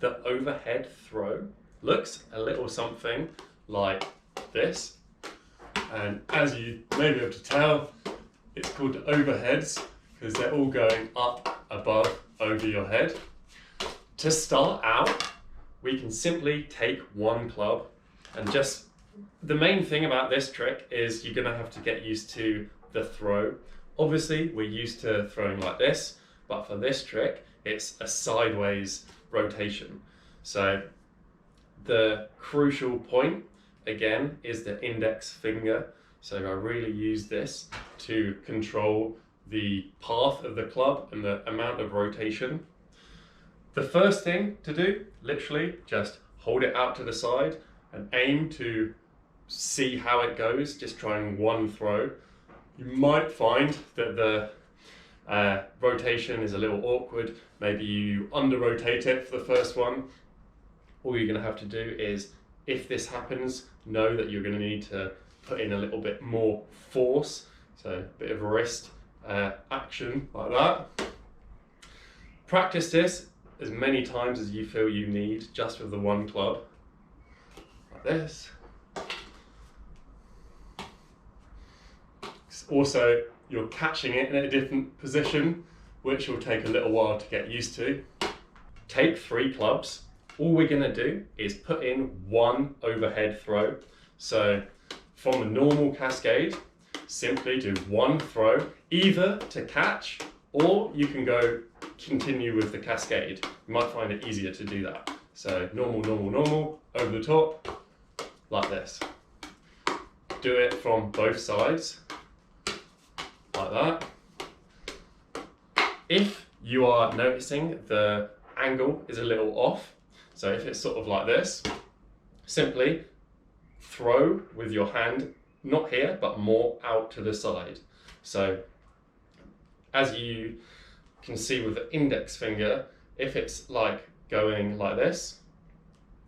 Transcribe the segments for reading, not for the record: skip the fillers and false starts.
The overhead throw looks a little something like this. And as you may be able to tell, it's called the overheads because they're all going up, above, over your head. To start out, we can simply take one club and just, the main thing about this trick is you're gonna have to get used to the throw. Obviously, we're used to throwing like this, but for this trick, it's a sideways rotation. So the crucial point, again, is the index finger. So I really use this to control the path of the club and the amount of rotation. The first thing to do, literally, just hold it out to the side and aim to see how it goes, just trying one throw. You might find that the rotation is a little awkward. Maybe you under-rotate it for the first one. All you're going to have to do is, if this happens, know that you're going to need to put in a little bit more force, so a bit of wrist action like that. Practice this as many times as you feel you need, just with the one club, like this. Also, you're catching it in a different position, which will take a little while to get used to. Take 3 clubs. All we're going to do is put in one overhead throw. So from a normal cascade, simply do one throw, either to catch, or you can continue with the cascade. You might find it easier to do that. So normal, normal, normal, over the top, like this. Do it from both sides, like that. If you are noticing the angle is a little off, so if it's sort of like this, simply throw with your hand, not here, but more out to the side. So as you can see with the index finger, if it's like going like this,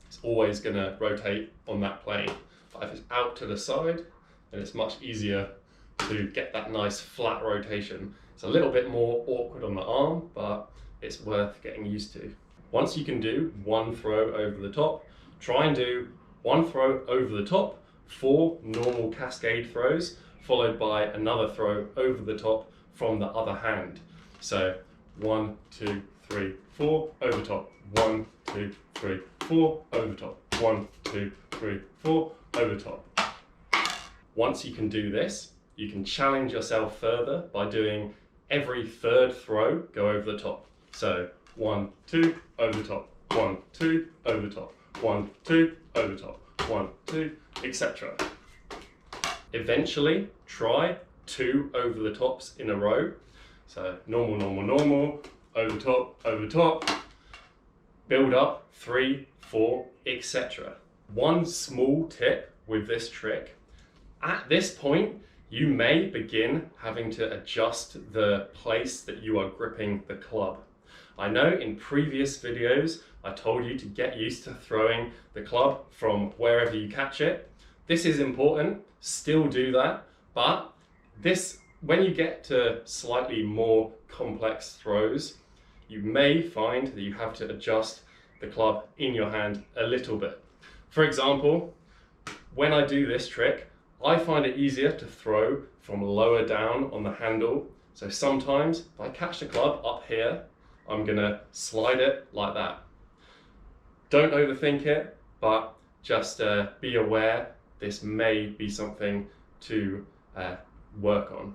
it's always going to rotate on that plane. But if it's out to the side, then it's much easier to get that nice flat rotation. It's a little bit more awkward on the arm, but it's worth getting used to. Once you can do one throw over the top, try and do one throw over the top, 4 normal cascade throws, followed by another throw over the top from the other hand. So 1, 2, 3, 4, over top. 1, 2, 3, 4, over top. 1, 2, 3, 4, over top. Once you can do this, you can challenge yourself further by doing every 3rd throw go over the top. So 1, 2, over the top. 1, 2, over the top. 1, 2, over the top. 1, 2, etc. Eventually, try 2 over the tops in a row. So normal, normal, normal, over the top, build up 3, 4, etc. One small tip with this trick, at this point, you may begin having to adjust the place that you are gripping the club. I know in previous videos, I told you to get used to throwing the club from wherever you catch it. This is important, still do that, but when you get to slightly more complex throws, you may find that you have to adjust the club in your hand a little bit. For example, when I do this trick, I find it easier to throw from lower down on the handle. So sometimes if I catch the club up here, I'm gonna slide it like that. Don't overthink it, but just be aware this may be something to work on.